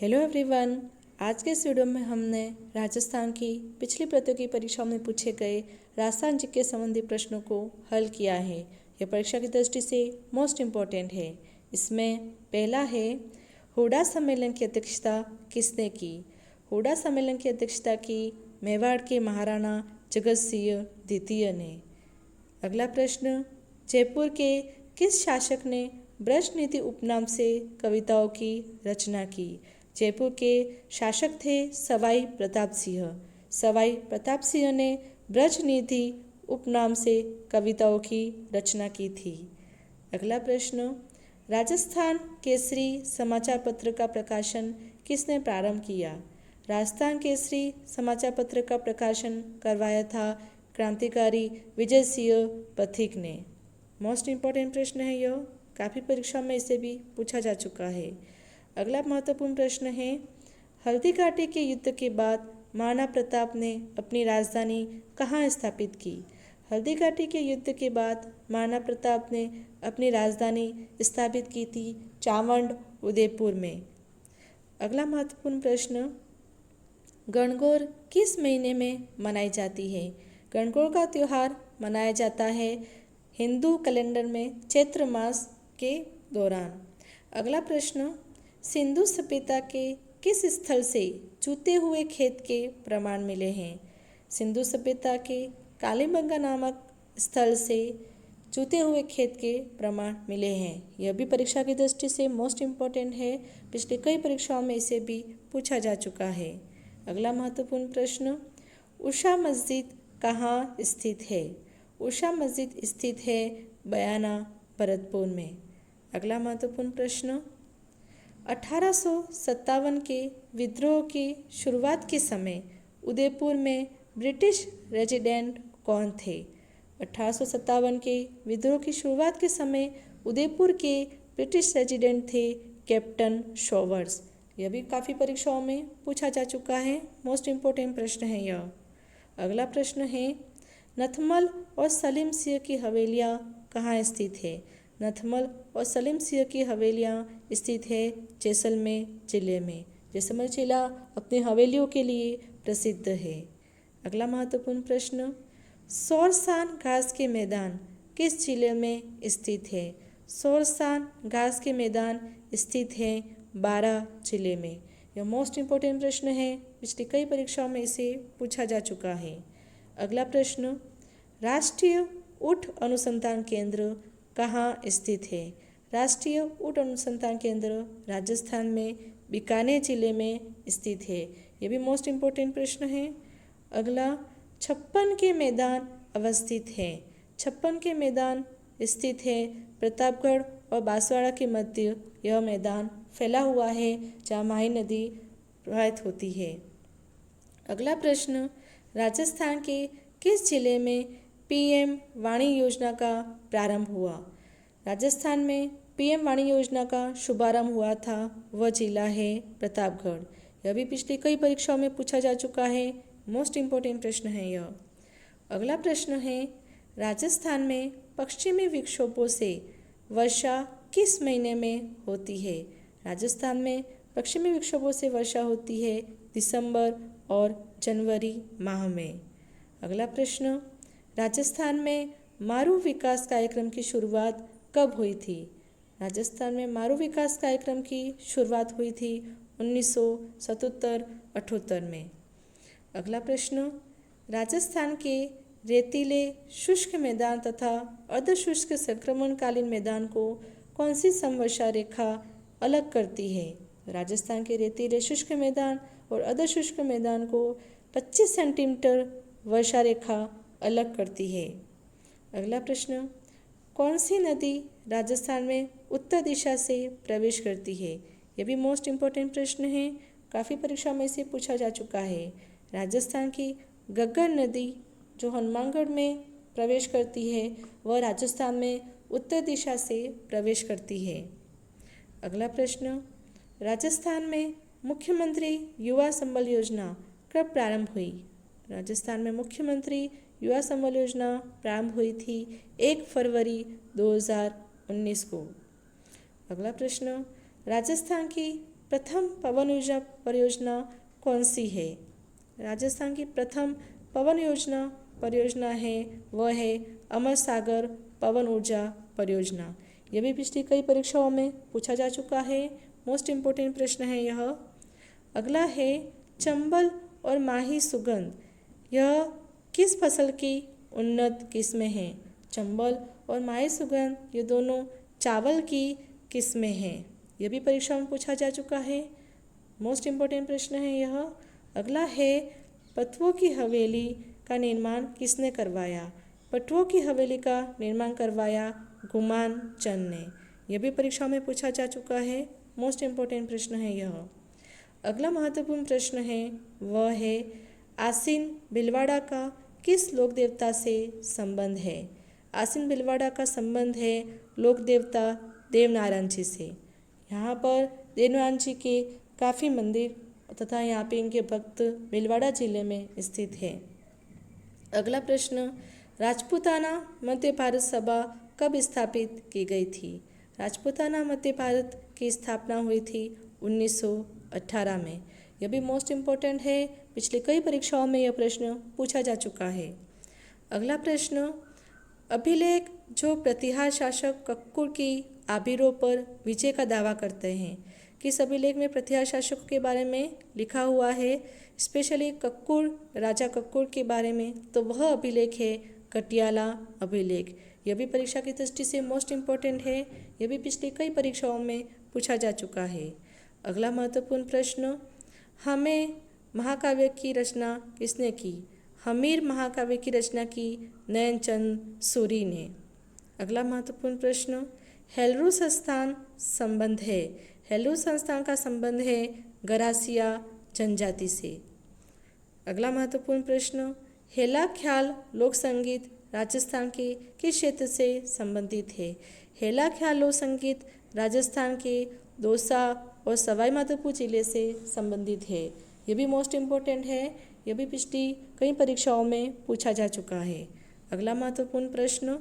Hello everyone. आज के इस वीडियो में हमने राजस्थान की पिछली प्रतियोगी परीक्षाओं में पूछे गए राजस्थान जी के संबंधी प्रश्नों को हल किया है। यह परीक्षा की दृष्टि से मोस्ट इम्पॉर्टेंट है। इसमें पहला है, हुडा सम्मेलन की अध्यक्षता किसने की? हुडा सम्मेलन की अध्यक्षता की मेवाड़ के महाराणा जगत सिंह द्वितीय ने। अगला प्रश्न, जयपुर के किस शासक ने ब्रज नीति उपनाम से कविताओं की रचना की? जयपुर के शासक थे सवाई प्रताप सिंह। सवाई प्रताप सिंह ने ब्रज नीति उपनाम से कविताओं की रचना की थी। अगला प्रश्न, राजस्थान केसरी समाचार पत्र का प्रकाशन किसने प्रारंभ किया? राजस्थान केसरी समाचार पत्र का प्रकाशन करवाया था क्रांतिकारी विजय सिंह पथिक ने। मोस्ट इम्पॉर्टेंट प्रश्न है यह, काफ़ी परीक्षा में इसे भी पूछा जा चुका है। अगला महत्वपूर्ण प्रश्न है, हल्दी घाटी के युद्ध के बाद महाराणा प्रताप ने अपनी राजधानी कहाँ स्थापित की? हल्दी घाटी के युद्ध के बाद महाराणा प्रताप ने अपनी राजधानी स्थापित की थी चावंड उदयपुर में। अगला महत्वपूर्ण प्रश्न, गणगौर किस महीने में मनाई जाती है? गणगौर का त्यौहार मनाया जाता है हिंदू कैलेंडर में चैत्र मास के दौरान। अगला प्रश्न, सिंधु सभ्यता के किस स्थल से जूते हुए खेत के प्रमाण मिले हैं? सिंधु सभ्यता के कालीबंगा नामक स्थल से जूते हुए खेत के प्रमाण मिले हैं। यह भी परीक्षा की दृष्टि से मोस्ट इम्पॉर्टेंट है। पिछले कई परीक्षाओं में इसे भी पूछा जा चुका है। अगला महत्वपूर्ण प्रश्न, उषा मस्जिद कहाँ स्थित है? उषा मस्जिद स्थित है बयाना भरतपुर में। अगला महत्वपूर्ण प्रश्न, 1857 के विद्रोह की शुरुआत के समय उदयपुर में ब्रिटिश रेजिडेंट कौन थे? 1857 के विद्रोह की शुरुआत के समय उदयपुर के ब्रिटिश रेजिडेंट थे कैप्टन शॉवर्स। यह भी काफ़ी परीक्षाओं में पूछा जा चुका है। मोस्ट इम्पोर्टेंट प्रश्न है यह। अगला प्रश्न है, नथमल और सलीम सिंह की हवेलियाँ कहाँ स्थित है? नथमल और सलीम सिंह की हवेलियाँ स्थित है जैसलमेर जिले में। जैसलमेर जिला अपनी हवेलियों के लिए प्रसिद्ध है। अगला महत्वपूर्ण प्रश्न, शोरसान घास के मैदान किस जिले में स्थित है? शोरसान घास के मैदान स्थित है बारां जिले में। यह मोस्ट इम्पोर्टेंट प्रश्न है। पिछली कई परीक्षाओं में इसे पूछा जा चुका है। अगला प्रश्न, राष्ट्रीय ऊँट अनुसंधान केंद्र कहाँ स्थित है? राष्ट्रीय ऊँट अनुसंधान केंद्र राजस्थान में बीकानेर जिले में स्थित है। यह भी मोस्ट इम्पोर्टेंट प्रश्न है। अगला, छप्पन के मैदान अवस्थित है। छप्पन के मैदान स्थित है प्रतापगढ़ और बांसवाड़ा के मध्य यह मैदान फैला हुआ है जहाँ माही नदी प्रवाहित होती है। अगला प्रश्न, राजस्थान के किस जिले में पीएम वाणी योजना का प्रारंभ हुआ? राजस्थान में पीएम वाणी योजना का शुभारंभ हुआ था, वह जिला है प्रतापगढ़। यह भी पिछली कई परीक्षाओं में पूछा जा चुका है। मोस्ट इम्पोर्टेंट प्रश्न है यह। अगला प्रश्न है, राजस्थान में पश्चिमी विक्षोभों से वर्षा किस महीने में होती है? राजस्थान में पश्चिमी विक्षोभों से वर्षा होती है दिसंबर और जनवरी माह में। अगला प्रश्न, राजस्थान में मारू विकास कार्यक्रम की शुरुआत कब हुई थी? राजस्थान में मारू विकास कार्यक्रम की शुरुआत हुई थी 1977-78 में। अगला प्रश्न, राजस्थान के रेतीले शुष्क मैदान तथा अर्धशुष्क संक्रमणकालीन मैदान को कौन सी समवर्षा रेखा अलग करती है? राजस्थान के रेतीले शुष्क मैदान और अर्धशुष्क मैदान को 25 सेंटीमीटर वर्षा रेखा अलग करती है। अगला प्रश्न, कौन सी नदी राजस्थान में उत्तर दिशा से प्रवेश करती है? यह भी मोस्ट इम्पोर्टेंट प्रश्न है। काफ़ी परीक्षा में इसे पूछा जा चुका है। राजस्थान की घग्गर नदी जो हनुमानगढ़ में प्रवेश करती है वह राजस्थान में उत्तर दिशा से प्रवेश करती है। अगला प्रश्न, राजस्थान में मुख्यमंत्री युवा संबल योजना कब प्रारंभ हुई? राजस्थान में मुख्यमंत्री युवा संबल योजना प्रारंभ हुई थी 1 फरवरी 2019 को। अगला प्रश्न, राजस्थान की प्रथम पवन ऊर्जा परियोजना कौन सी है? राजस्थान की प्रथम पवन योजना परियोजना है वह है अमर सागर पवन ऊर्जा परियोजना। यह भी पिछली कई परीक्षाओं में पूछा जा चुका है। मोस्ट इम्पोर्टेंट प्रश्न है यह। अगला है चंबल और माही सुगंध, यह किस फसल की उन्नत किस्में हैं? चंबल और माही सुगंध ये दोनों चावल की किस्में हैं। यह भी परीक्षा में पूछा जा चुका है। मोस्ट इम्पोर्टेंट प्रश्न है यह। अगला है पटवों की हवेली का निर्माण किसने करवाया? पटवों की हवेली का निर्माण करवाया गुमान चंद ने। यह भी परीक्षा में पूछा जा चुका है। मोस्ट इम्पोर्टेंट प्रश्न है यह। अगला महत्वपूर्ण प्रश्न है वह है आसीन भिलवाड़ा का किस लोक देवता से संबंध है? आसीन भिलवाड़ा का संबंध है लोक देवता देवनारायण जी से। यहाँ पर देवनारायण जी के काफ़ी मंदिर तथा यहाँ पे इनके भक्त भिलवाड़ा जिले में स्थित है। अगला प्रश्न राजपूताना मध्य भारत सभा कब स्थापित की गई थी? राजपूताना मध्य भारत की स्थापना हुई थी 1918 में। यह भी मोस्ट इम्पोर्टेंट है। पिछले कई परीक्षाओं में यह प्रश्न पूछा जा चुका है। अगला प्रश्न अभिलेख जो प्रतिहार शासक कक्कुर की आबिरों पर विजय का दावा करते हैं, किस अभिलेख में प्रतिहार शासकों के बारे में लिखा हुआ है? स्पेशली कक्कुर राजा कक्कुर के बारे में, तो वह अभिलेख है कटियाला अभिलेख। यह भी परीक्षा की दृष्टि से मोस्ट इम्पोर्टेंट है। यह भी पिछली कई परीक्षाओं में पूछा जा चुका है। अगला महत्वपूर्ण प्रश्न हमें महाकाव्य की रचना किसने की? हमीर महाकाव्य की रचना की नयनचंद सूरी ने। अगला महत्वपूर्ण प्रश्न हेलरू संस्थान संबंध है। हेलरू संस्थान का संबंध है गरासिया जनजाति से। अगला महत्वपूर्ण प्रश्न हेला ख्याल लोक संगीत राजस्थान के किस क्षेत्र से संबंधित है? हेला ख्याल लोक संगीत राजस्थान के दौसा और सवाई माधोपुर जिले से संबंधित है। यह भी मोस्ट इम्पोर्टेंट है। यह भी पिछली कई परीक्षाओं में पूछा जा चुका है। अगला महत्वपूर्ण प्रश्न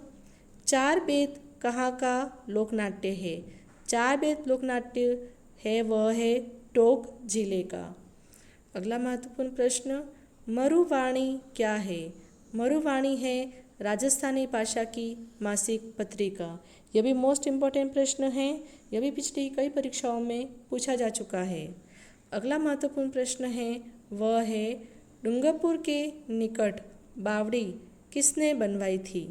चार बेत कहाँ का लोकनाट्य है? चार बेत लोकनाट्य है वह है टोंक जिले का। अगला महत्वपूर्ण प्रश्न मरुवाणी क्या है? मरुवाणी है राजस्थानी भाषा की मासिक पत्रिका। यह भी मोस्ट इम्पोर्टेंट प्रश्न है। यह भी पिछली कई परीक्षाओं में पूछा जा चुका है। अगला महत्वपूर्ण प्रश्न है वह है डूंगरपुर के निकट बावड़ी किसने बनवाई थी?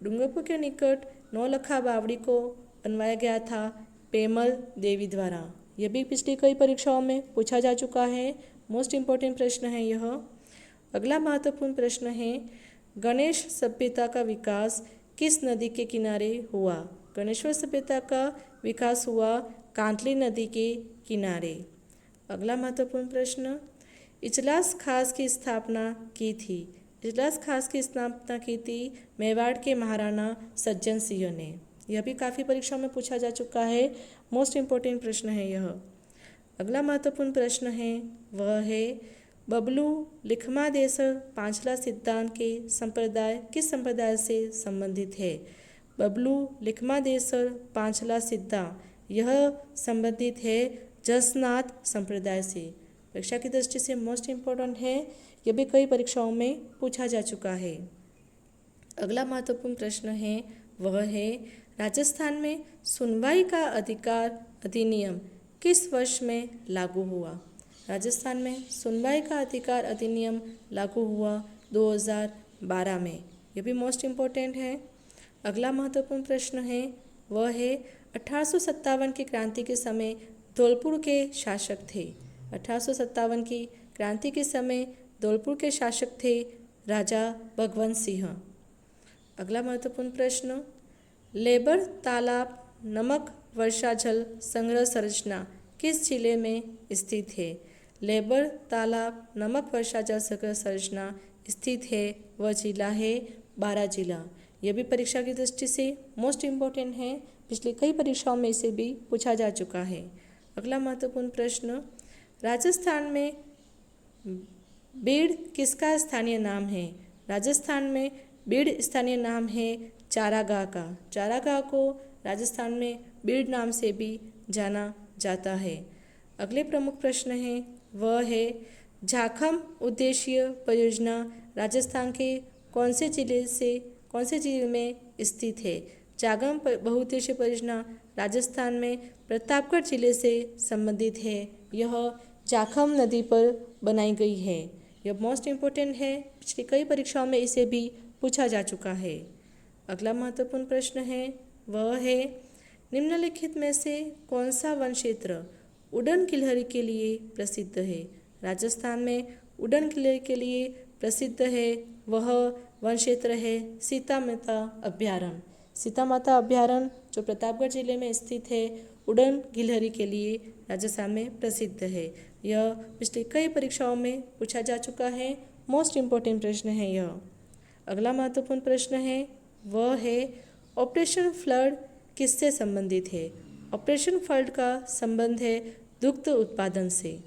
डूंगरपुर के निकट नौलखा बावड़ी को बनवाया गया था पेमल देवी द्वारा। यह भी पिछली कई परीक्षाओं में पूछा जा चुका है। मोस्ट इम्पोर्टेंट प्रश्न है यह। अगला महत्वपूर्ण प्रश्न है गणेश सभ्यता का विकास किस नदी के किनारे हुआ? गणेश्वर सभ्यता का विकास हुआ कांतली नदी के किनारे। अगला महत्वपूर्ण प्रश्न इजलास खास की स्थापना की थी। इजलास खास की स्थापना की थी मेवाड़ के महाराणा सज्जन सिंह ने। यह भी काफ़ी परीक्षाओं में पूछा जा चुका है। मोस्ट इम्पोर्टेंट प्रश्न है यह। अगला महत्वपूर्ण प्रश्न है वह है बबलू लिखमादेसर पांचला सिद्धांत के संप्रदाय किस संप्रदाय से संबंधित है? बबलू लिखमादेसर पांचला सिद्धांत यह संबंधित है जसनाथ संप्रदाय से। परीक्षा की दृष्टि से मोस्ट इम्पोर्टेंट है। यह भी कई परीक्षाओं में पूछा जा चुका है। अगला महत्वपूर्ण प्रश्न है वह है राजस्थान में सुनवाई का अधिकार अधिनियम किस वर्ष में लागू हुआ? राजस्थान में सुनवाई का अधिकार अधिनियम लागू हुआ 2012 में। यह भी मोस्ट इम्पोर्टेंट है। अगला महत्वपूर्ण प्रश्न है वह है 1857 की क्रांति के समय धौलपुर के शासक थे। 1857 की क्रांति के समय धौलपुर के शासक थे राजा भगवंत सिंह। अगला महत्वपूर्ण प्रश्न लेबर तालाब नमक वर्षा जल संग्रह संरचना किस जिले में स्थित है? लेबर तालाब नमक वर्षा जल संग्रह संरचना स्थित है वह जिला है बारां जिला। यह भी परीक्षा की दृष्टि से मोस्ट इम्पोर्टेंट है। पिछले कई परीक्षाओं में इसे भी पूछा जा चुका है। अगला महत्वपूर्ण प्रश्न राजस्थान में बीड़ किसका स्थानीय नाम है? राजस्थान में बीड़ स्थानीय नाम है चारागाह का। चारागाह को राजस्थान में बीड़ नाम से भी जाना जाता है। अगले प्रमुख प्रश्न है वह है झाखम उद्देश्य परियोजना राजस्थान के कौन से जिले में स्थित है। जागम बहुउद्देशीय परियोजना राजस्थान में प्रतापगढ़ जिले से संबंधित है। यह जाखम नदी पर बनाई गई है। यह मोस्ट इम्पोर्टेंट है, पिछली कई परीक्षाओं में इसे भी पूछा जा चुका है। अगला महत्वपूर्ण प्रश्न है वह है निम्नलिखित में से कौन सा वन क्षेत्र उड़न गिलहरी के लिए प्रसिद्ध है। राजस्थान में उड़न गिलहरी के लिए प्रसिद्ध है वह वन क्षेत्र है सीता माता अभ्यारण्य। सीता माता अभ्यारण्य जो प्रतापगढ़ जिले में स्थित है उड़न गिलहरी के लिए राजस्थान में प्रसिद्ध है। यह पिछली कई परीक्षाओं में पूछा जा चुका है, मोस्ट इम्पोर्टेंट प्रश्न है यह। अगला महत्वपूर्ण प्रश्न है वह है ऑपरेशन फ्लड किससे संबंधित है। ऑपरेशन फ्लड का संबंध है दुग्ध उत्पादन से।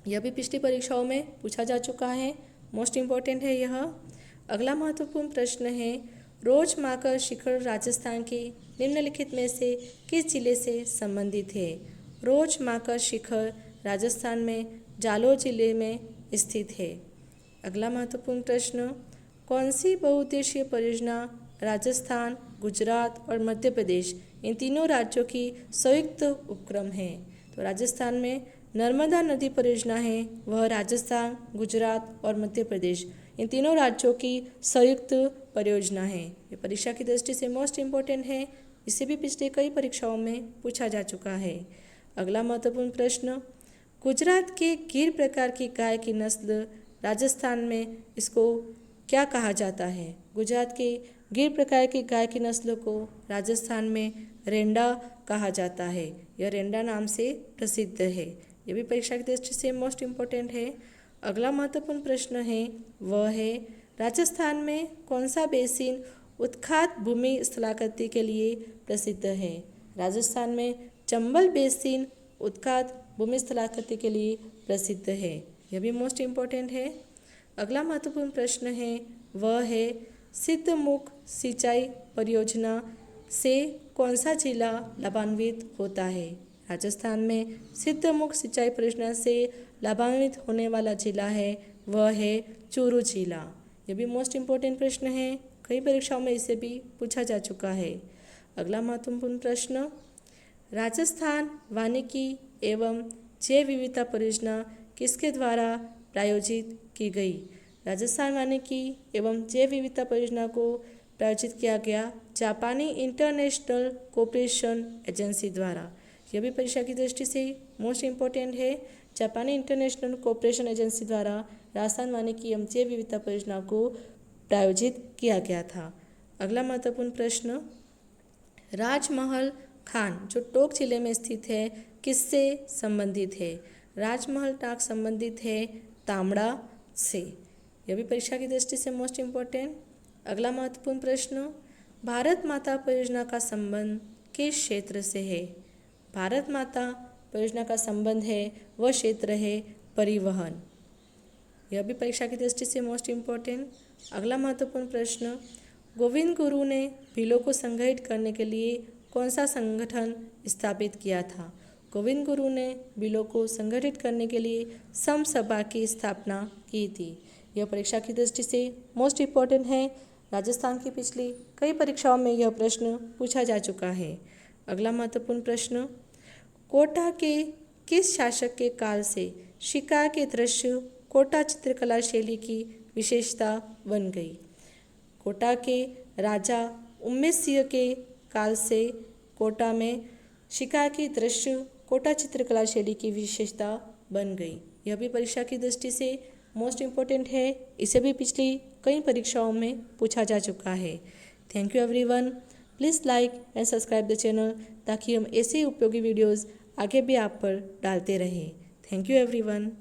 यह भी पिछली परीक्षाओं में पूछा जा चुका है, मोस्ट इम्पोर्टेंट है यह। अगला महत्वपूर्ण प्रश्न है रोजमाकर शिखर राजस्थान के निम्नलिखित में से किस जिले से संबंधित है। रोजमाकर शिखर राजस्थान में जालोर जिले में स्थित है। अगला महत्वपूर्ण प्रश्न कौन सी बहुउद्देशीय परियोजना राजस्थान, गुजरात और मध्य प्रदेश इन तीनों राज्यों की संयुक्त उपक्रम है। तो राजस्थान में नर्मदा नदी परियोजना है वह राजस्थान, गुजरात और मध्य प्रदेश इन तीनों राज्यों की संयुक्त परियोजना है। ये परीक्षा की दृष्टि से मोस्ट इम्पोर्टेंट है, इसे भी पिछले कई परीक्षाओं में पूछा जा चुका है। अगला महत्वपूर्ण प्रश्न गुजरात के गिर प्रकार की गाय की नस्ल राजस्थान में इसको क्या कहा जाता है। गुजरात के गिर प्रकार की गाय की नस्ल को राजस्थान में रेंडा कहा जाता है। यह रेंडा नाम से प्रसिद्ध है। यह भी परीक्षा की दृष्टि से मोस्ट इम्पोर्टेंट है। अगला महत्वपूर्ण प्रश्न है वह है राजस्थान में कौन सा बेसिन उत्खात भूमि स्थलाकृति के लिए प्रसिद्ध है। राजस्थान में चंबल बेसिन उत्खात भूमि स्थलाकृति के लिए प्रसिद्ध है। यह भी मोस्ट इम्पोर्टेंट है। अगला महत्वपूर्ण प्रश्न है वह है सिद्धमुख सिंचाई परियोजना से कौन सा जिला लाभान्वित होता है। राजस्थान में सिद्धमुख सिंचाई परियोजना से लाभान्वित होने वाला जिला है वह है चूरू जिला। यह भी मोस्ट इम्पोर्टेंट प्रश्न है, कई परीक्षाओं में इसे भी पूछा जा चुका है। अगला महत्वपूर्ण प्रश्न राजस्थान वानिकी एवं जैव विविधता परियोजना किसके द्वारा प्रायोजित की गई। राजस्थान वानिकी एवं जैव विविधता परियोजना को प्रायोजित किया गया जापानी इंटरनेशनल कोऑपरेशन एजेंसी द्वारा। यह भी परीक्षा की दृष्टि से मोस्ट इम्पोर्टेंट है। जापानी इंटरनेशनल कोऑपरेशन एजेंसी द्वारा राजस्थान वानिकी एवं जैव विविधता परियोजना को प्रायोजित किया गया था। अगला महत्वपूर्ण प्रश्न राजमहल खान जो टोंक जिले में स्थित है किससे संबंधित है। राजमहल टाक संबंधित है तामड़ा से। यह भी परीक्षा की दृष्टि से मोस्ट इम्पोर्टेंट। अगला महत्वपूर्ण प्रश्न भारत माता परियोजना का संबंध किस क्षेत्र से है। भारत माता परियोजना का संबंध है वह क्षेत्र है परिवहन। यह भी परीक्षा की दृष्टि से मोस्ट इम्पोर्टेंट। अगला महत्वपूर्ण प्रश्न गोविंद गुरु ने भीलों को संगठित करने के लिए कौन सा संगठन स्थापित किया था। गोविंद गुरु ने भीलों को संगठित करने के लिए सम सभा की स्थापना की थी। यह परीक्षा की दृष्टि से मोस्ट इम्पोर्टेंट है। राजस्थान की पिछली कई परीक्षाओं में यह प्रश्न पूछा जा चुका है। अगला महत्वपूर्ण प्रश्न कोटा के किस शासक के काल से शिकार के दृश्य कोटा चित्रकला शैली की विशेषता बन गई। कोटा के राजा उम्मेद सिंह के काल से कोटा में शिकार के दृश्य कोटा चित्रकला शैली की विशेषता बन गई। यह भी परीक्षा की दृष्टि से मोस्ट इम्पोर्टेंट है, इसे भी पिछली कई परीक्षाओं में पूछा जा चुका है। Thank you everyone, please like and subscribe the channel ताकि हम ऐसे उपयोगी वीडियोस आगे भी आप पर डालते रहें। Thank you everyone.